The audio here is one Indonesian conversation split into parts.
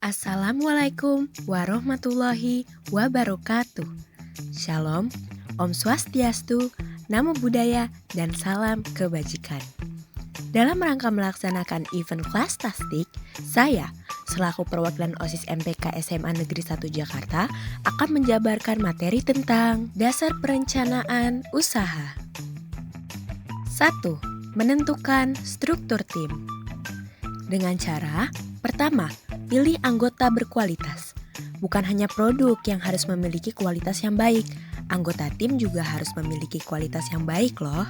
Assalamualaikum warahmatullahi wabarakatuh. Shalom, Om Swastiastu, Namo Buddhaya, dan salam kebajikan. Dalam rangka melaksanakan event kelas tastik, saya selaku perwakilan OSIS MPK SMA Negeri 1 Jakarta akan menjabarkan materi tentang dasar perencanaan usaha. 1. Menentukan struktur tim. Dengan cara pertama, pilih anggota berkualitas. Bukan hanya produk yang harus memiliki kualitas yang baik, anggota tim juga harus memiliki kualitas yang baik loh.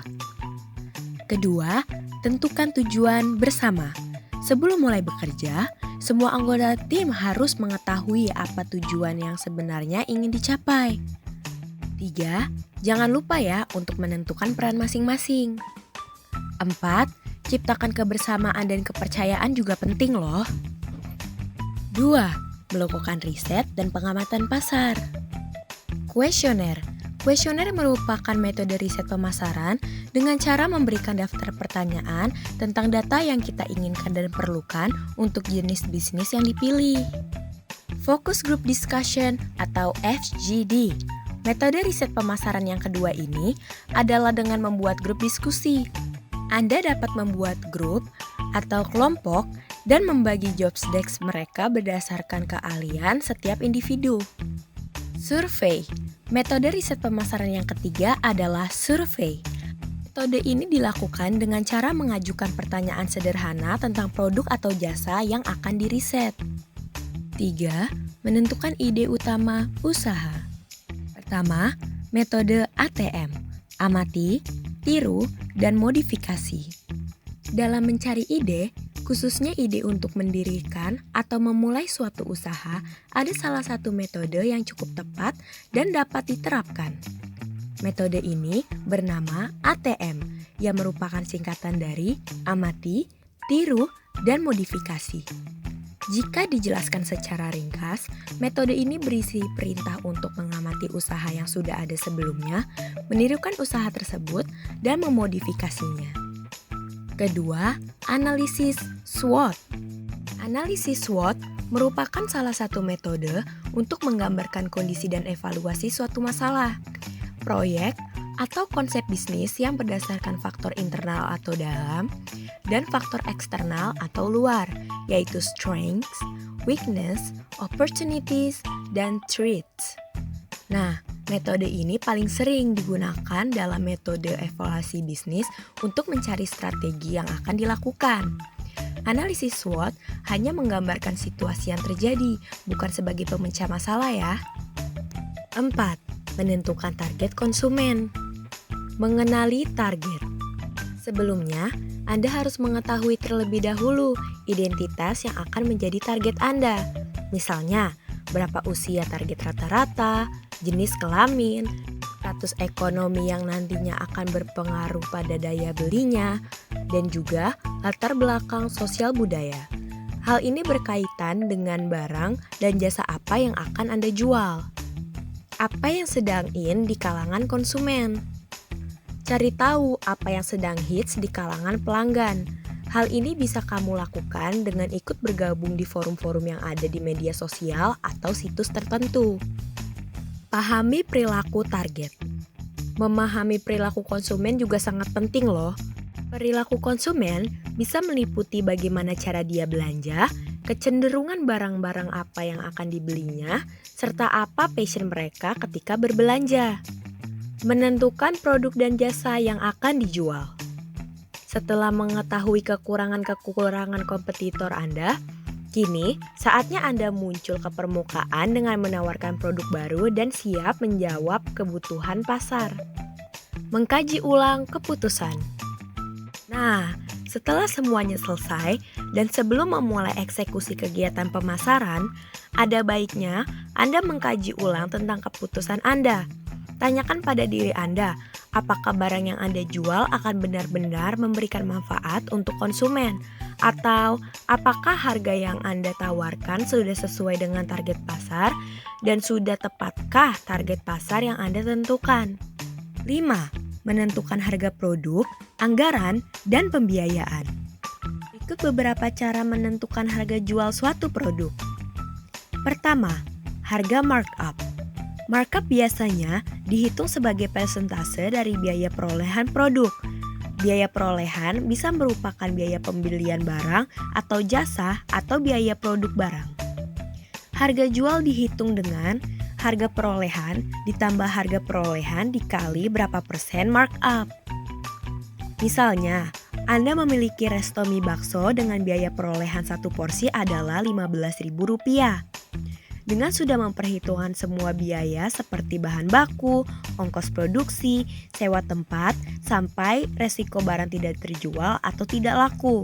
Kedua, tentukan tujuan bersama. Sebelum mulai bekerja, semua anggota tim harus mengetahui apa tujuan yang sebenarnya ingin dicapai. 3. Jangan lupa ya untuk menentukan peran masing-masing. 4. Ciptakan kebersamaan dan kepercayaan juga penting loh. 2. Melakukan riset dan pengamatan pasar. Kuesioner. Kuesioner merupakan metode riset pemasaran dengan cara memberikan daftar pertanyaan tentang data yang kita inginkan dan perlukan untuk jenis bisnis yang dipilih. Focus Group Discussion atau FGD. Metode riset pemasaran yang kedua ini adalah dengan membuat grup diskusi. Anda dapat membuat grup atau kelompok dan membagi job desk mereka berdasarkan keahlian setiap individu. Survei. Metode riset pemasaran yang ketiga adalah survei. Metode ini dilakukan dengan cara mengajukan pertanyaan sederhana tentang produk atau jasa yang akan diriset. 3. Menentukan ide utama usaha. Pertama, metode ATM. Amati, tiru, dan modifikasi. Dalam mencari ide, khususnya ide untuk mendirikan atau memulai suatu usaha, ada salah satu metode yang cukup tepat dan dapat diterapkan. Metode ini bernama ATM, yang merupakan singkatan dari amati, tiru, dan modifikasi. Jika dijelaskan secara ringkas, metode ini berisi perintah untuk mengamati usaha yang sudah ada sebelumnya, menirukan usaha tersebut, dan memodifikasinya. Kedua, analisis SWOT. Analisis SWOT merupakan salah satu metode untuk menggambarkan kondisi dan evaluasi suatu masalah, proyek, atau konsep bisnis yang berdasarkan faktor internal atau dalam dan faktor eksternal atau luar, yaitu strengths, weakness, opportunities, dan threats. Nah, metode ini paling sering digunakan dalam metode evaluasi bisnis untuk mencari strategi yang akan dilakukan. Analisis SWOT hanya menggambarkan situasi yang terjadi, bukan sebagai pemecah masalah ya. 4. Menentukan target konsumen. Mengenali target. Sebelumnya, Anda harus mengetahui terlebih dahulu identitas yang akan menjadi target Anda. Misalnya, berapa usia target rata-rata, jenis kelamin, status ekonomi yang nantinya akan berpengaruh pada daya belinya, dan juga latar belakang sosial budaya. Hal ini berkaitan dengan barang dan jasa apa yang akan Anda jual. Apa yang sedang in di kalangan konsumen. Cari tahu apa yang sedang hits di kalangan pelanggan. Hal ini bisa kamu lakukan dengan ikut bergabung di forum-forum yang ada di media sosial atau situs tertentu. Pahami perilaku target. Memahami perilaku konsumen juga sangat penting loh. Perilaku konsumen bisa meliputi bagaimana cara dia belanja, kecenderungan barang-barang apa yang akan dibelinya, serta apa passion mereka ketika berbelanja. Menentukan produk dan jasa yang akan dijual. Setelah mengetahui kekurangan-kekurangan kompetitor Anda, kini saatnya Anda muncul ke permukaan dengan menawarkan produk baru dan siap menjawab kebutuhan pasar. Mengkaji ulang keputusan. Nah, setelah semuanya selesai dan sebelum memulai eksekusi kegiatan pemasaran, ada baiknya Anda mengkaji ulang tentang keputusan Anda. Tanyakan pada diri Anda, apakah barang yang Anda jual akan benar-benar memberikan manfaat untuk konsumen? Atau apakah harga yang Anda tawarkan sudah sesuai dengan target pasar dan sudah tepatkah target pasar yang Anda tentukan? 5. Menentukan harga produk, anggaran, dan pembiayaan. Berikut beberapa cara menentukan harga jual suatu produk. Pertama, harga markup. Markup biasanya dihitung sebagai persentase dari biaya perolehan produk. Biaya perolehan bisa merupakan biaya pembelian barang atau jasa atau biaya produk barang. Harga jual dihitung dengan harga perolehan ditambah harga perolehan dikali berapa persen markup. Misalnya, Anda memiliki resto mie bakso dengan biaya perolehan satu porsi adalah Rp15.000. Dengan sudah memperhitungkan semua biaya seperti bahan baku, ongkos produksi, sewa tempat, sampai resiko barang tidak terjual atau tidak laku.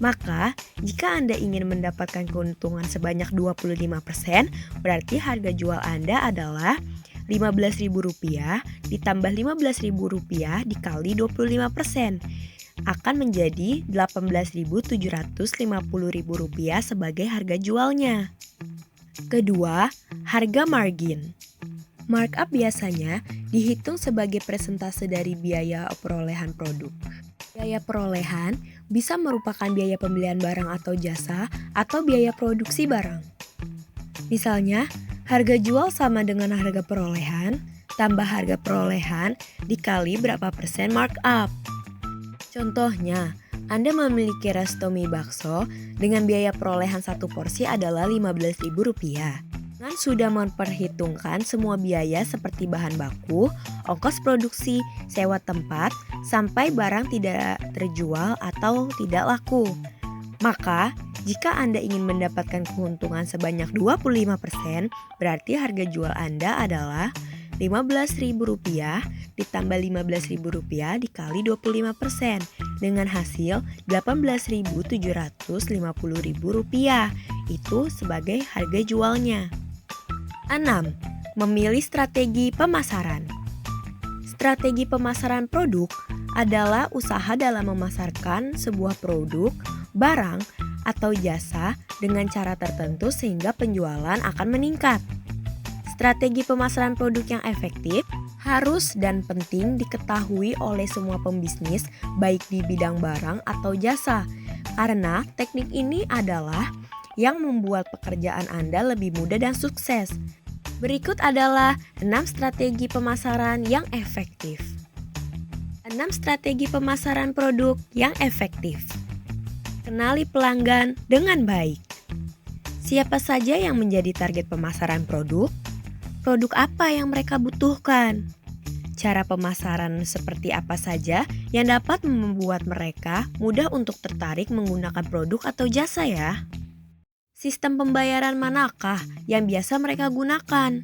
Maka, jika Anda ingin mendapatkan keuntungan sebanyak 25%, berarti harga jual Anda adalah Rp15.000 ditambah Rp15.000 dikali 25% akan menjadi Rp18.750.000 sebagai harga jualnya. Kedua, harga margin. Markup biasanya dihitung sebagai persentase dari biaya perolehan produk. Biaya perolehan bisa merupakan biaya pembelian barang atau jasa atau biaya produksi barang. Misalnya, harga jual sama dengan harga perolehan tambah harga perolehan dikali berapa persen markup. Contohnya, Anda memiliki resto mie bakso dengan biaya perolehan satu porsi adalah Rp15.000. Dengan sudah memperhitungkan semua biaya seperti bahan baku, ongkos produksi, sewa tempat, sampai barang tidak terjual atau tidak laku. Maka, jika Anda ingin mendapatkan keuntungan sebanyak 25%, berarti harga jual Anda adalah Rp15.000 ditambah Rp15.000 dikali 25% dengan hasil Rp18.750.000. Itu sebagai harga jualnya. 6. Memilih strategi pemasaran. Strategi pemasaran produk adalah usaha dalam memasarkan sebuah produk, barang, atau jasa dengan cara tertentu sehingga penjualan akan meningkat. Strategi pemasaran produk yang efektif harus dan penting diketahui oleh semua pembisnis baik di bidang barang atau jasa, karena teknik ini adalah yang membuat pekerjaan Anda lebih mudah dan sukses. Berikut adalah 6 strategi pemasaran yang efektif. 6 strategi pemasaran produk yang efektif. Kenali pelanggan dengan baik. Siapa saja yang menjadi target pemasaran produk? Produk apa yang mereka butuhkan? Cara pemasaran seperti apa saja yang dapat membuat mereka mudah untuk tertarik menggunakan produk atau jasa ya? Sistem pembayaran manakah yang biasa mereka gunakan?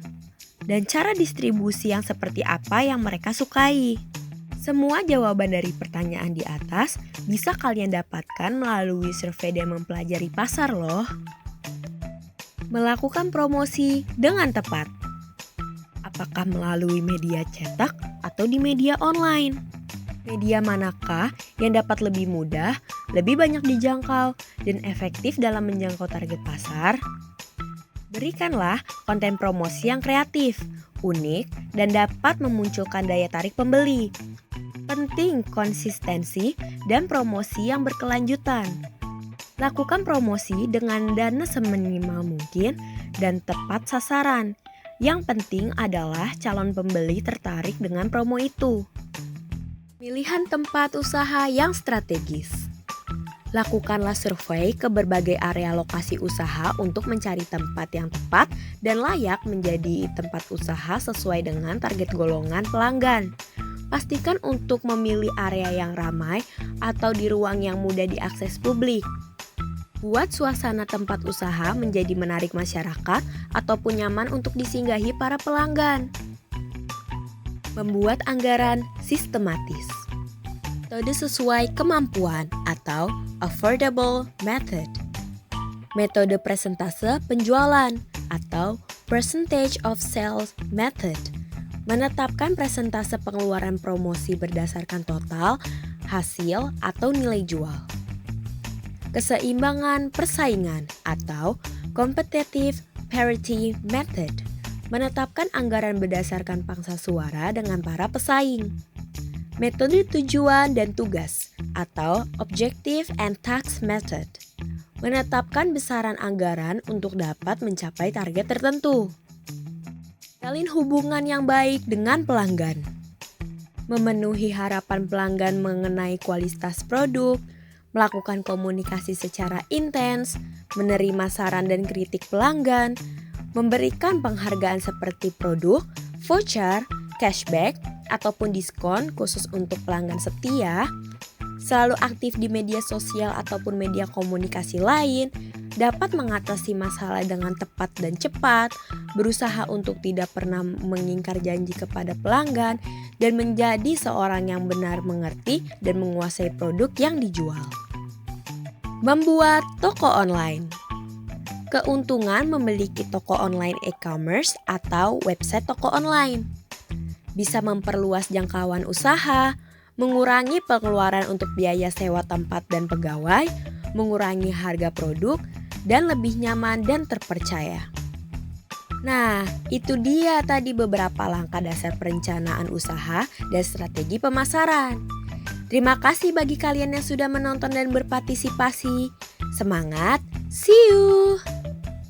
Dan cara distribusi yang seperti apa yang mereka sukai? Semua jawaban dari pertanyaan di atas bisa kalian dapatkan melalui survei dan mempelajari pasar loh. Melakukan promosi dengan tepat. Apakah melalui media cetak atau di media online? Media manakah yang dapat lebih mudah, lebih banyak dijangkau, dan efektif dalam menjangkau target pasar? Berikanlah konten promosi yang kreatif, unik, dan dapat memunculkan daya tarik pembeli. Penting konsistensi dan promosi yang berkelanjutan. Lakukan promosi dengan dana seminimal mungkin dan tepat sasaran. Yang penting adalah calon pembeli tertarik dengan promo itu. Pilihan tempat usaha yang strategis. Lakukanlah survei ke berbagai area lokasi usaha untuk mencari tempat yang tepat dan layak menjadi tempat usaha sesuai dengan target golongan pelanggan. Pastikan untuk memilih area yang ramai atau di ruang yang mudah diakses publik. Buat suasana tempat usaha menjadi menarik masyarakat ataupun nyaman untuk disinggahi para pelanggan. Membuat anggaran sistematis. Metode sesuai kemampuan atau affordable method. Metode presentase penjualan atau percentage of sales method. Menetapkan presentase pengeluaran promosi berdasarkan total, hasil, atau nilai jual. Keseimbangan persaingan atau competitive parity method. Menetapkan anggaran berdasarkan pangsa suara dengan para pesaing. Metode tujuan dan tugas atau objective and task method. menetapkan besaran anggaran untuk dapat mencapai target tertentu. Jalin hubungan yang baik dengan pelanggan. Memenuhi harapan pelanggan mengenai kualitas produk, melakukan komunikasi secara intens, menerima saran dan kritik pelanggan, memberikan penghargaan seperti produk, voucher, cashback, ataupun diskon khusus untuk pelanggan setia, selalu aktif di media sosial ataupun media komunikasi lain, dapat mengatasi masalah dengan tepat dan cepat, berusaha untuk tidak pernah mengingkar janji kepada pelanggan, dan menjadi seorang yang benar mengerti dan menguasai produk yang dijual. Membuat toko online. Keuntungan memiliki toko online e-commerce atau website toko online. Bisa memperluas jangkauan usaha, mengurangi pengeluaran untuk biaya sewa tempat dan pegawai, mengurangi harga produk, dan lebih nyaman dan terpercaya. Nah, itu dia tadi beberapa langkah dasar perencanaan usaha dan strategi pemasaran. Terima kasih bagi kalian yang sudah menonton dan berpartisipasi. Semangat, see you!